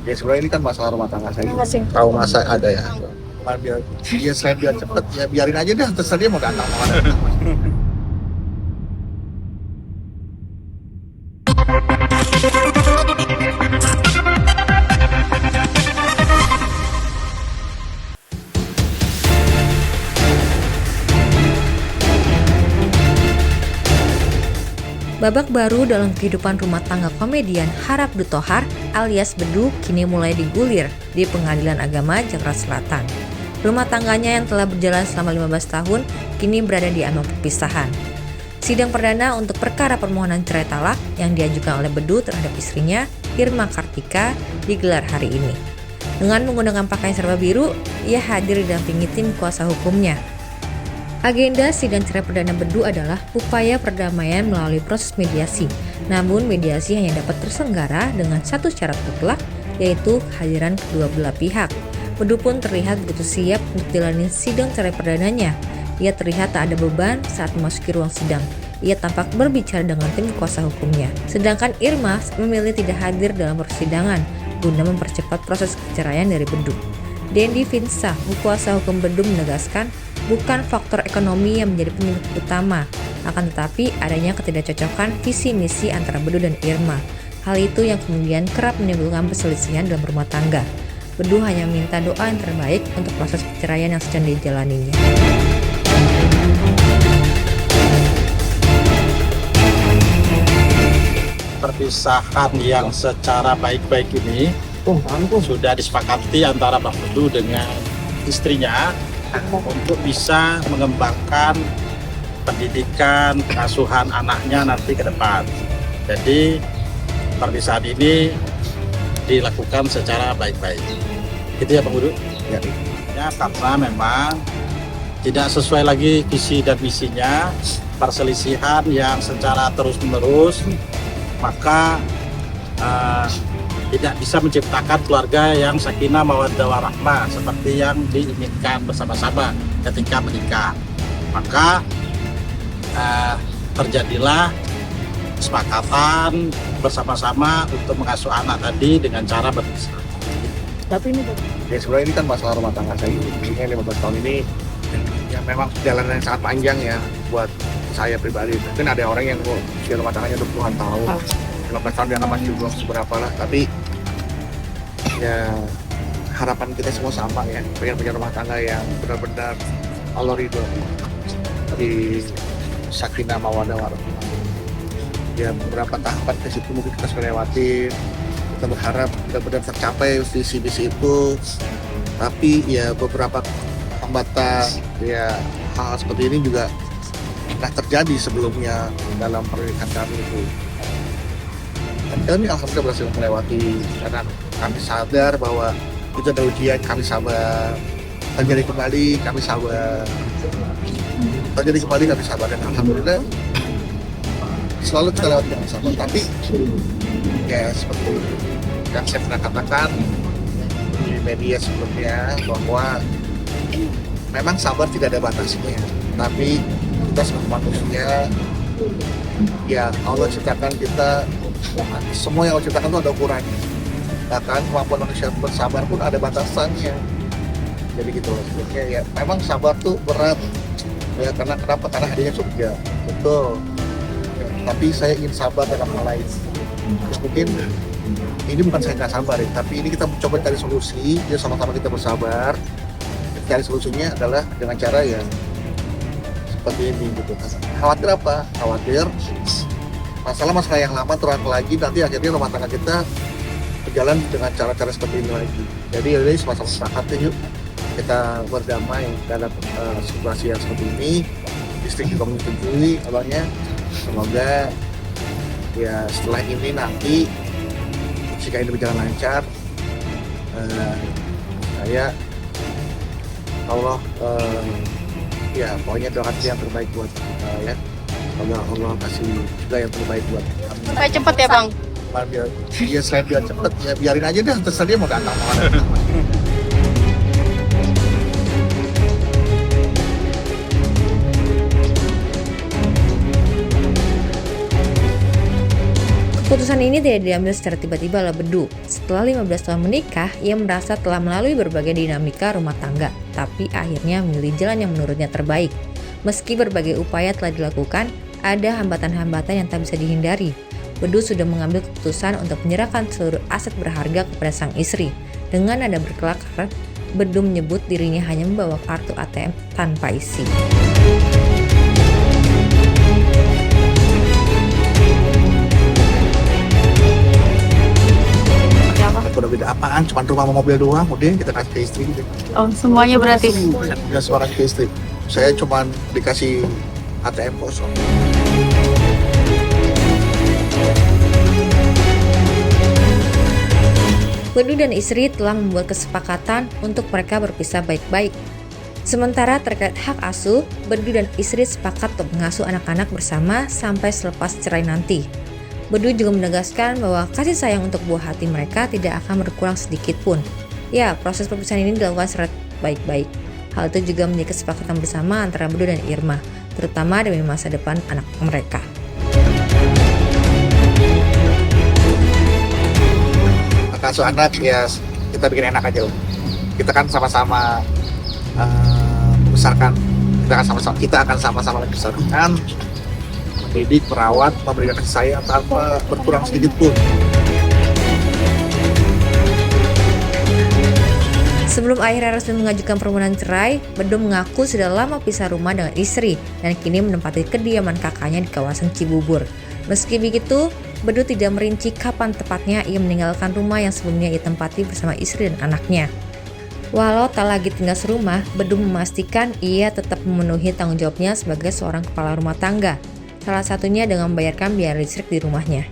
Ya sebenarnya ini kan masalah rumah tangga saya. Masing. Tahu masa ada ya. Biar dia selain biar cepet ya biarin aja deh, terserah dia mau datang mau ada. Babak baru dalam kehidupan rumah tangga komedian Harap Dutohar alias Bedu kini mulai digulir di Pengadilan Agama Jakarta Selatan. Rumah tangganya yang telah berjalan selama 15 tahun kini berada di ambang perpisahan. Sidang perdana untuk perkara permohonan cerai talak yang diajukan oleh Bedu terhadap istrinya, Irma Kartika, digelar hari ini. Dengan menggunakan pakaian serba biru, ia hadir didampingi tim kuasa hukumnya. Agenda sidang cerai perdana Bedu adalah upaya perdamaian melalui proses mediasi. Namun mediasi hanya dapat terselenggara dengan satu syarat mutlak, yaitu kehadiran kedua belah pihak. Bedu pun terlihat begitu siap untuk jalani sidang cerai perdananya. Ia terlihat tak ada beban saat memasuki ruang sidang. Ia tampak berbicara dengan tim kuasa hukumnya. Sedangkan Irma memilih tidak hadir dalam persidangan guna mempercepat proses perceraian dari Bedu. Dendi Vinsa, kuasa hukum Bedu, menegaskan bukan faktor ekonomi yang menjadi penyebab utama, akan tetapi adanya ketidakcocokan visi misi antara Bedu dan Irma. Hal itu yang kemudian kerap menimbulkan perselisihan dalam rumah tangga. Bedu hanya meminta doa yang terbaik untuk proses perceraian yang sedang dijalaninya. Perpisahan yang secara baik-baik ini sudah disepakati antara Bang Bedu dengan istrinya untuk bisa mengembangkan pendidikan, pengasuhan anaknya nanti ke depan. Jadi perpisahan ini dilakukan secara baik-baik. Gitu ya Bang Bedu? Ya. Ya, karena memang tidak sesuai lagi visi dan misinya, perselisihan yang secara terus-menerus, maka tidak bisa menciptakan keluarga yang sakinah mawaddah warahmah seperti yang diinginkan bersama-sama ketika menikah. Maka terjadilah kesepakatan bersama-sama untuk mengasuh anak tadi dengan cara berpisah. Tapi ini Ya sebenarnya ini kan masalah rumah tangga saya. Ini 15 tahun ini ya memang perjalanan yang sangat panjang ya buat saya pribadi. Mungkin ada orang yang usia rumah tangganya 20-an tahun. 15 tahun dianggap masih belum seberapa lah, tapi ya harapan kita semua sama ya, pengen punya rumah tangga yang benar-benar Allah ridho di sakinah mawaddah warahmah. Ya beberapa tahapan ke situ mungkin kita sudah lewatin, kita berharap benar-benar tercapai visi-visi itu, tapi ya beberapa hambatan ya hal seperti ini juga pernah terjadi sebelumnya dalam pernikahan kami itu. Dan kami alhamdulillah berhasil melewati karena kami sadar bahwa itu ada ujian, kami sabar. Terjadi kembali, kami sabar. Terjadi kembali, kami sabar. Dan alhamdulillah selalu kita lewati dengan sabar. Tapi ya seperti yang saya pernah katakan di media sebelumnya bahwa memang sabar tidak ada batasnya. Tapi kita sebagai manusia, ya Allah ciptakan kita, semua yang Allah ciptakan itu ada ukurannya. Bahkan kemampuan manusia bersabar pun ada batasannya. Jadi gitu loh, sebenarnya ya memang sabar tuh berat ya, karena kenapa? Karena hadiahnya surga, betul ya, tapi saya ingin sabar dalam hal lain. Terus mungkin ini bukan saya nggak sabar ya, tapi ini kita coba cari solusi ya, sama-sama kita bersabar. Cari solusinya adalah dengan cara yang seperti ini gitu. Khawatir apa? Khawatir masalah-masalah yang lama terulang lagi, nanti akhirnya rumah tangga kita berjalan dengan cara-cara seperti ini lagi. Jadi ini sama-sama sepakat yuk kita berdamai dalam situasi yang seperti ini. Istri juga menyetujui abangnya. Semoga ya setelah ini nanti jika ini berjalan lancar, saya Allah ya pokoknya doakan yang terbaik buat kita ya. Allah kasih juga yang terbaik buat kami. Supaya cepet ya Bang. Biar selain biar cepet ya biarin aja deh, terserah dia mau datang mau ada. Keputusan ini tidak diambil secara tiba-tiba oleh Bedu. Setelah 15 tahun menikah, ia merasa telah melalui berbagai dinamika rumah tangga, tapi akhirnya memilih jalan yang menurutnya terbaik. Meski berbagai upaya telah dilakukan, ada hambatan-hambatan yang tak bisa dihindari. Bedu sudah mengambil keputusan untuk menyerahkan seluruh aset berharga kepada sang istri. Dengan nada berkelakar, Bedu menyebut dirinya hanya membawa kartu ATM tanpa isi. Udah beda apaan, cuma rumah sama mobil doang, udah kita kasih ke istri gitu. Oh, semuanya berarti. Udah seorang ke istri. Saya cuma dikasih ATM kosong. Bedu dan istri telah membuat kesepakatan untuk mereka berpisah baik-baik. Sementara terkait hak asuh, Bedu dan istri sepakat untuk mengasuh anak-anak bersama sampai selepas cerai nanti. Bedu juga menegaskan bahwa kasih sayang untuk buah hati mereka tidak akan berkurang sedikit pun. Ya, proses perpisahan ini dilakukan secara baik-baik. Hal itu juga menjadi kesepakatan bersama antara Bedu dan Irma, terutama demi masa depan anak mereka. Asuh anak ya kita bikin enak aja loh. Kita kan sama-sama membesarkan. Kita akan sama-sama membesarkan, mendidik, merawat, memberikan kasih sayang tanpa berkurang sedikit pun. Sebelum akhirnya resmi mengajukan permohonan cerai, Bedu mengaku sudah lama pisah rumah dengan istri dan kini menempati kediaman kakaknya di kawasan Cibubur. Meski begitu, Bedu tidak merinci kapan tepatnya ia meninggalkan rumah yang sebelumnya ia tempati bersama istri dan anaknya. Walau tak lagi tinggal serumah, Bedu memastikan ia tetap memenuhi tanggung jawabnya sebagai seorang kepala rumah tangga. Salah satunya dengan membayarkan biaya listrik di rumahnya.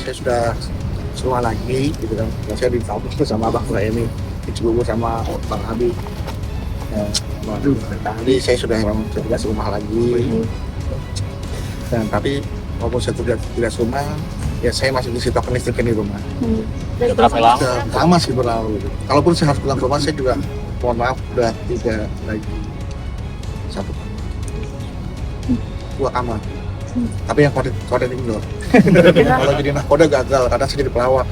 Saya sudah semua lagi, gitu kan. Saya di kampus sama abang saya ini, di Cibubur sama Bang Abi. Tadi saya sudah tidak serumah lagi. Dan tapi walaupun saya tidak serumah, ya saya masih disita listriknya di rumah. Udah berapa lama? Sudah lama sih berlalu. Kalaupun saya harus pulang ke rumah, saya juga mohon maaf udah tidak lagi satu dua kamar. Tapi yang kode indoor. Kalau jadi nahkoda gagal karena saya jadi pelawak.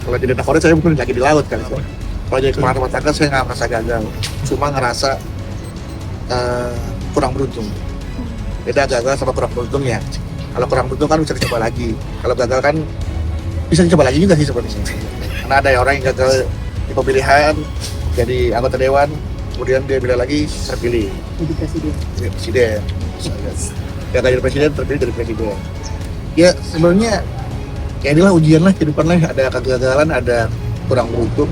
Kalau jadi nahkoda saya mungkin lagi di laut kan. Kalau jadi kepala rumah tangga saya nggak merasa gagal, cuma ngerasa kurang beruntung. Beda gagal sama kurang beruntung ya. Kalau kurang beruntung kan bisa dicoba lagi. Kalau gagal kan bisa dicoba lagi juga sih sebenarnya. Karena ada orang yang gagal di pemilihan jadi anggota dewan, kemudian dia bila lagi terpilih jadi presiden. Gagal jadi presiden, terpilih jadi presiden. Ya sebenarnya ya inilah ujian lah kehidupan lah. Ada kegagalan, ada kurang beruntung.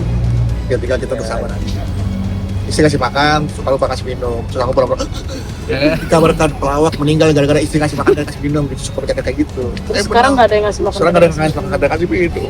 Ya tinggal kita bersama nanti. Istri kasih makan, suka lupa kasih minum. Terus aku pura-pura dikabarkan pelawak meninggal gara-gara istri kasih makan dan kasih minum. Itu suka kayak gitu. Sekarang nggak ada yang ngasih makan. Sekarang nggak ada yang kasih minum.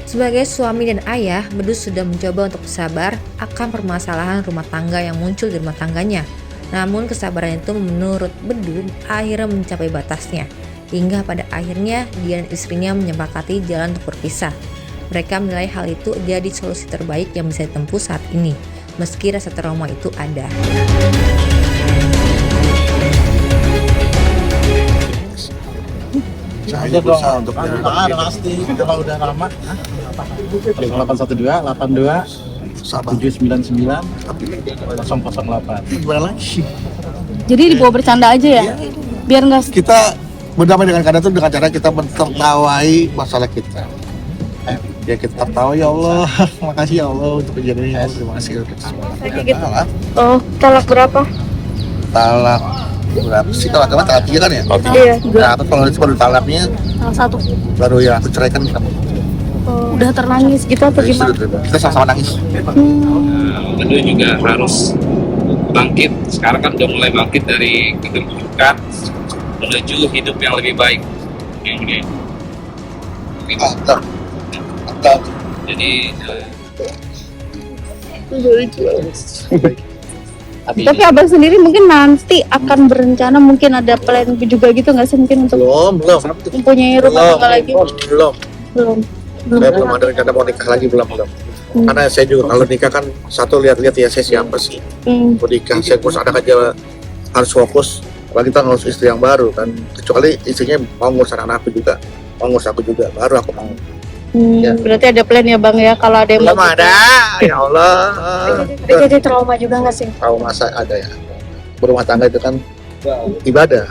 Sebagai suami dan ayah, Bedu sudah mencoba untuk bersabar akan permasalahan rumah tangga yang muncul di rumah tangganya. Namun kesabaran itu menurut Bedu akhirnya mencapai batasnya. Hingga pada akhirnya dia dan istrinya menyepakati jalan untuk berpisah. Mereka menilai hal itu jadi solusi terbaik yang bisa ditempuh saat ini, meski rasa trauma itu ada. Saya berusaha untuk pasti kalau udah lama. 812 82 799 008. Gimana lagi? Jadi dibawa bercanda aja ya? Biar nggak. Kita berdamai dengan keadaan itu dengan cara kita menertawai masalah kita. Ya kita tertawa, ya Allah, makasih ya Allah untuk kejadian ini. Terima kasih untuk semua. Oh, talak berapa? Talak berapa sih? Kalau agama talak 3 kan ya? Iya. Nah, kalau itu baru talaknya Salah 1. baru ya aku ceraikan kamu. Oh, udah ternangis gitu atau gimana? Kita sama-sama nangis. Bedu juga harus bangkit. Sekarang kan udah mulai bangkit dari keterpurukan menuju hidup yang lebih baik. Mantap. Jadi Tapi abang sendiri mungkin nanti akan berencana mungkin ada plan juga gitu nggak sih mungkin untuk belum mempunyai rumah tangga lagi? belum. Belum. Saya belum ada rencana mau nikah lagi, belum. Karena saya juga kalau nikah kan satu lihat-lihat ya saya siapa sih. Mau nikah saya ngurus anak aja harus fokus. Apalagi kita ngurus istri yang baru kan. Kecuali istrinya mau ngurus anak aku juga, mau ngurus aku juga, baru aku mau. Ya. Berarti ada plan ya bang ya kalau ada yang Belum ada, ya Allah. Jadi trauma juga nggak sih? Tahu masa ada ya. Berumah tangga itu kan ibadah.